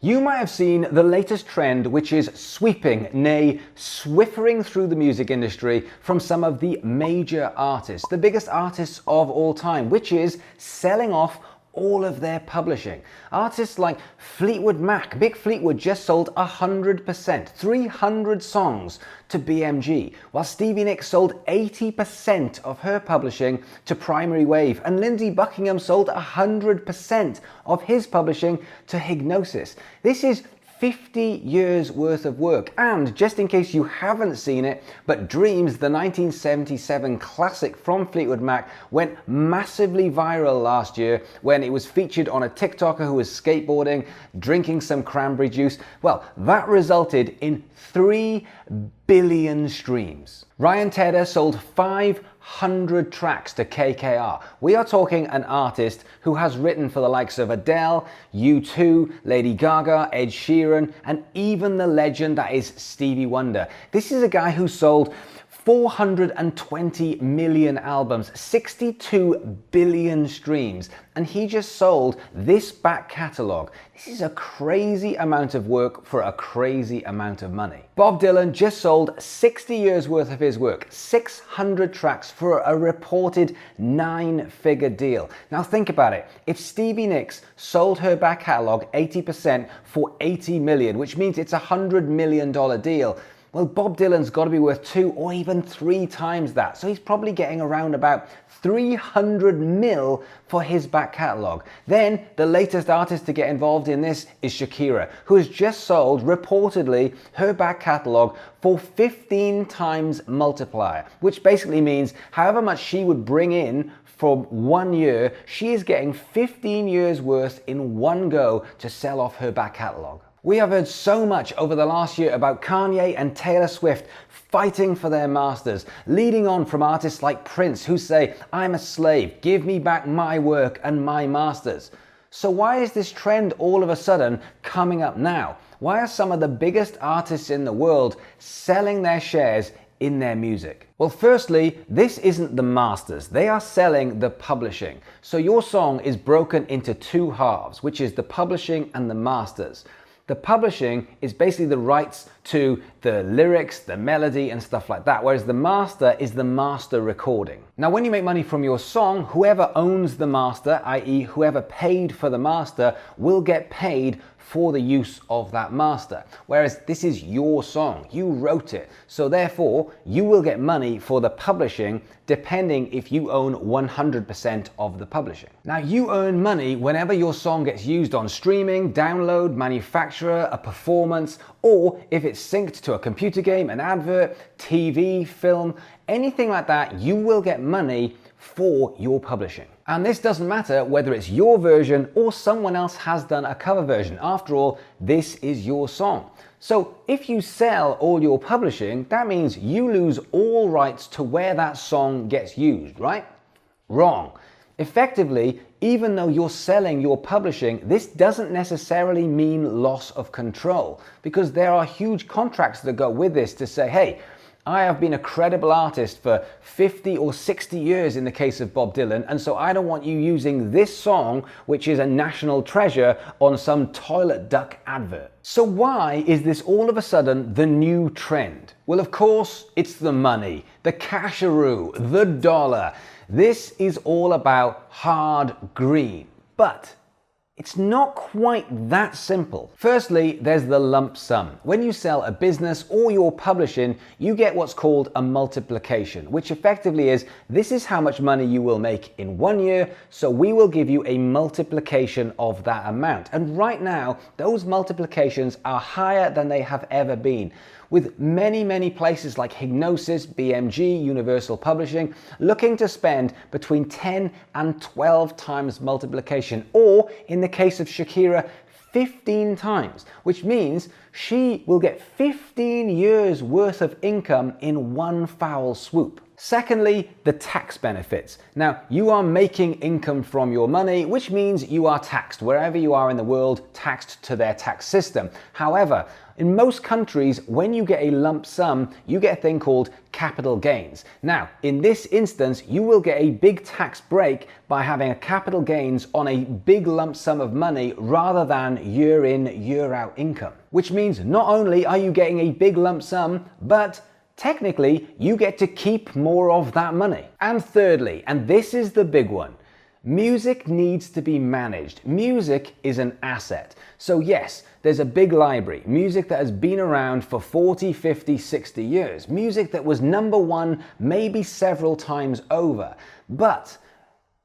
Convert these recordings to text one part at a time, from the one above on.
You might have seen the latest trend, which is sweeping, nay, swiffering through the music industry from some of the major artists, the biggest artists of all time, which is selling off all of their publishing. Artists like Fleetwood Mac, Big Fleetwood just sold 100%, 300 songs to BMG, while Stevie Nicks sold 80% of her publishing to Primary Wave, and Lindsey Buckingham sold 100% of his publishing to Hipgnosis. This is 50 years worth of work. And just in case you haven't seen it, but Dreams, the 1977 classic from Fleetwood Mac, went massively viral last year when it was featured on a TikToker who was skateboarding, drinking some cranberry juice. Well, that resulted in 3 billion streams. Ryan Tedder sold 500 tracks to KKR. We are talking an artist who has written for the likes of Adele, U2, Lady Gaga, Ed Sheeran, and even the legend that is Stevie Wonder. This is a guy who sold 420 million albums, 62 billion streams, and he just sold this back catalogue. This is a crazy amount of work for a crazy amount of money. Bob Dylan just sold 60 years worth of his work, 600 tracks for a reported 9-figure deal. Now think about it. If Stevie Nicks sold her back catalogue 80% for 80 million, which means it's a $100 million deal, well, Bob Dylan's got to be worth 2 or even 3 times that. So he's probably getting around about 300 mil for his back catalogue. Then the latest artist to get involved in this is Shakira, who has just sold, reportedly, her back catalogue for 15 times multiplier, which basically means however much she would bring in from 1 year, she is getting 15 years worth in one go to sell off her back catalogue. We have heard so much over the last year about Kanye and Taylor Swift fighting for their masters, leading on from artists like Prince who say, "I'm a slave, give me back my work and my masters." So why is this trend all of a sudden coming up now? Why are some of the biggest artists in the world selling their shares in their music? Well, firstly, this isn't the masters. They are selling the publishing. So your song is broken into 2 halves, which is the publishing and the masters. The publishing is basically the rights to the lyrics, the melody and stuff like that, whereas the master is the master recording. Now, when you make money from your song, whoever owns the master, i.e. whoever paid for the master, will get paid for the use of that master. Whereas this is your song, you wrote it. So therefore, you will get money for the publishing depending if you own 100% of the publishing. Now, you earn money whenever your song gets used on streaming, download, manufacturer, a performance, or if it's synced to a computer game, an advert, TV, film, anything like that, you will get money for your publishing. And this doesn't matter whether it's your version or someone else has done a cover version. After all, this is your song. So if you sell all your publishing, that means you lose all rights to where that song gets used, right? Wrong. Effectively, even though you're selling your publishing, this doesn't necessarily mean loss of control, because there are huge contracts that go with this to say, hey, I have been a credible artist for 50 or 60 years in the case of Bob Dylan, and so I don't want you using this song, which is a national treasure, on some toilet duck advert. So why is this all of a sudden the new trend? Well, of course, it's the money, the casharoo, the dollar. This is all about hard green, but it's not quite that simple. Firstly, there's the lump sum. When you sell a business or your publishing, you get what's called a multiplication, which effectively is, this is how much money you will make in 1 year, so we will give you a multiplication of that amount. And right now, those multiplications are higher than they have ever been, with many places like Hipgnosis, BMG, Universal Publishing looking to spend between 10 and 12 times multiplication, or in the case of Shakira, 15 times, which means she will get 15 years worth of income in one foul swoop. Secondly, the tax benefits. Now, you are making income from your money, which means you are taxed wherever you are in the world, taxed to their tax system. However, in most countries, when you get a lump sum, you get a thing called capital gains. Now, in this instance, you will get a big tax break by having a capital gains on a big lump sum of money rather than year in, year out income. Which means not only are you getting a big lump sum, but technically, you get to keep more of that money. And thirdly, and this is the big one, music needs to be managed. Music is an asset. So yes, there's a big library, music that has been around for 40, 50, 60 years, music that was number one maybe several times over. But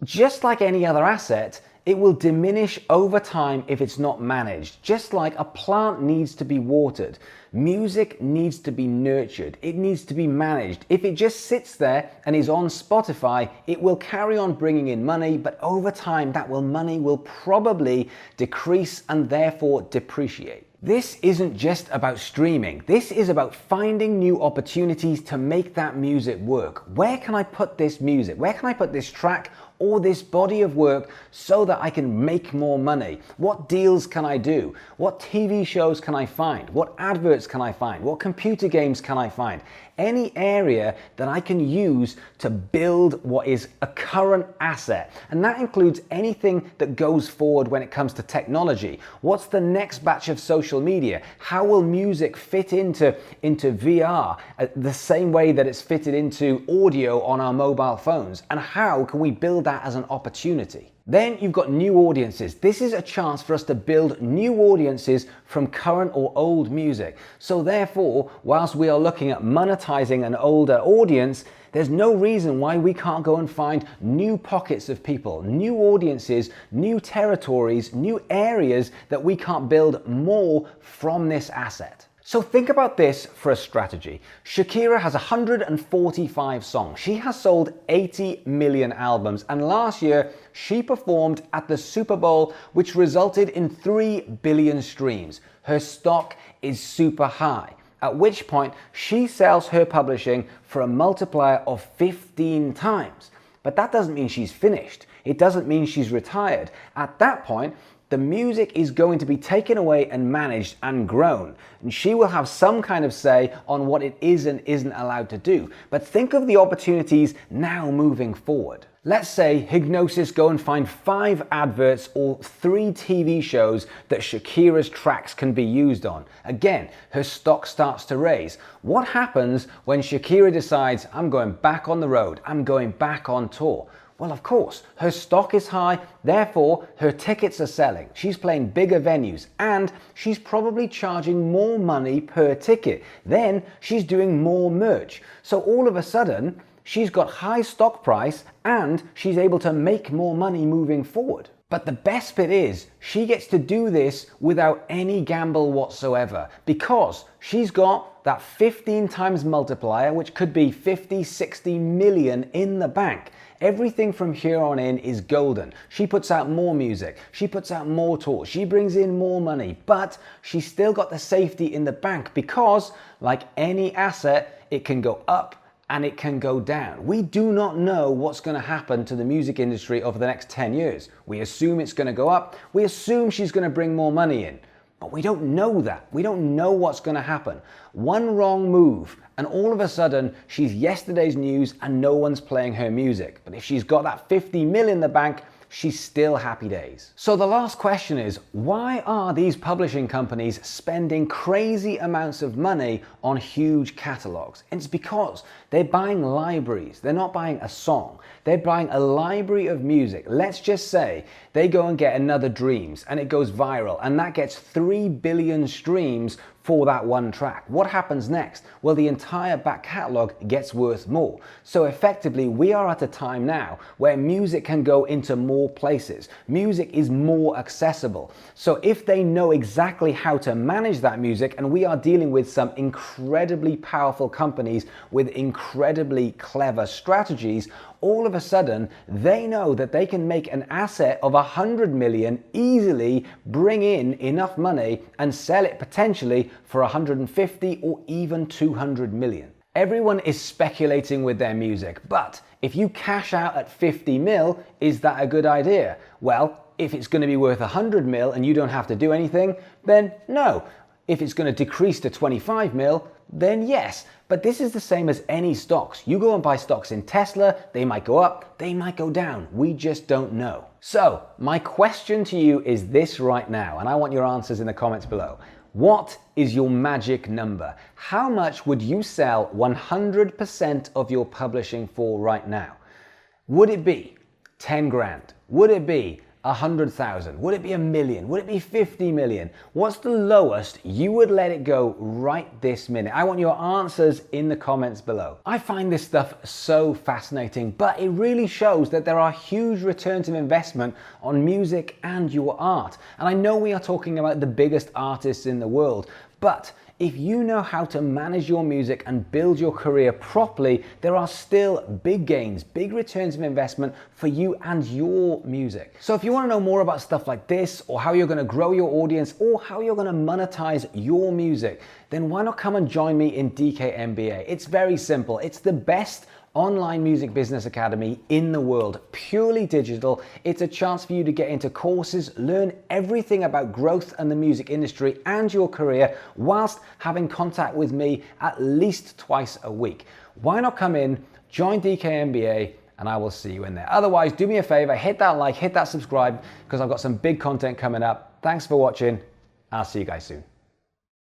just like any other asset, it will diminish over time if it's not managed. Just like a plant needs to be watered, music needs to be nurtured. It needs to be managed. If it just sits there and is on Spotify, it will carry on bringing in money, but over time that money will probably decrease and therefore depreciate. This isn't just about streaming. This is about finding new opportunities to make that music work. Where can I put this music? Where can I put this track or this body of work so that I can make more money? What deals can I do? What TV shows can I find? What adverts can I find? What computer games can I find? Any area that I can use to build what is a current asset. And that includes anything that goes forward when it comes to technology. What's the next batch of social media? How will music fit into VR the same way that it's fitted into audio on our mobile phones? And how can we build that as an opportunity? Then you've got new audiences. This is a chance for us to build new audiences from current or old music. So therefore, whilst we are looking at monetizing an older audience, there's no reason why we can't go and find new pockets of people, new audiences, new territories, new areas that we can't build more from this asset. So think about this for a strategy. Shakira has 145 songs. She has sold 80 million albums, and last year she performed at the Super Bowl, which resulted in 3 billion streams. Her stock is super high, at which point she sells her publishing for a multiplier of 15 times. But that doesn't mean she's finished. It doesn't mean she's retired. At that point, the music is going to be taken away and managed and grown. And she will have some kind of say on what it is and isn't allowed to do. But think of the opportunities now moving forward. Let's say Hipgnosis go and find 5 adverts or 3 TV shows that Shakira's tracks can be used on. Again, her stock starts to raise. What happens when Shakira decides, I'm going back on the road, I'm going back on tour? Well, of course, her stock is high, therefore her tickets are selling. She's playing bigger venues and she's probably charging more money per ticket. Then she's doing more merch. So all of a sudden, she's got high stock price and she's able to make more money moving forward. But the best bit is she gets to do this without any gamble whatsoever because she's got that 15 times multiplier, which could be 50, 60 million in the bank. Everything from here on in is golden. She puts out more music, she puts out more tours, she brings in more money, but she's still got the safety in the bank because, like any asset, it can go up and it can go down. We do not know what's going to happen to the music industry over the next 10 years. We assume it's going to go up, we assume she's going to bring more money in. But we don't know that. We don't know what's going to happen. One wrong move and all of a sudden she's yesterday's news and no one's playing her music. But if she's got that 50 mil in the bank, she's still happy days. So the last question is, why are these publishing companies spending crazy amounts of money on huge catalogs? It's because they're buying libraries. They're not buying a song. They're buying a library of music. Let's just say they go and get Another Dreams and it goes viral and that gets 3 billion streams for that one track. What happens next? Well, the entire back catalogue gets worth more. So effectively, we are at a time now where music can go into more places. Music is more accessible. So if they know exactly how to manage that music, and we are dealing with some incredibly powerful companies with incredibly clever strategies, all of a sudden, they know that they can make an asset of 100 million easily, bring in enough money and sell it potentially for 150 or even 200 million. Everyone is speculating with their music, but if you cash out at 50 mil, is that a good idea? Well, if it's going to be worth 100 mil and you don't have to do anything, then no. If it's going to decrease to 25 mil, then yes. But this is the same as any stocks. You go and buy stocks in Tesla, they might go up, they might go down. We just don't know. So my question to you is this right now, and I want your answers in the comments below. What is your magic number? How much would you sell 100% of your publishing for right now? Would it be 10 grand? Would it be 100,000? Would it be 1 million? Would it be 50 million? What's the lowest you would let it go right this minute? I want your answers in the comments below. I find this stuff so fascinating, but it really shows that there are huge returns of investment on music and your art. And I know we are talking about the biggest artists in the world, but if you know how to manage your music and build your career properly, there are still big gains, big returns of investment for you and your music. So if you want to know more about stuff like this, or how you're going to grow your audience, or how you're going to monetize your music, then why not come and join me in DK MBA? It's very simple. It's the best online music business academy in the world, purely digital. It's a chance for you to get into courses, learn everything about growth and the music industry and your career, whilst having contact with me at least twice a week. Why not come in, join DK MBA, and I will see you in there. Otherwise, do me a favor, hit that like, hit that subscribe, because I've got some big content coming up. Thanks for watching. I'll see you guys soon.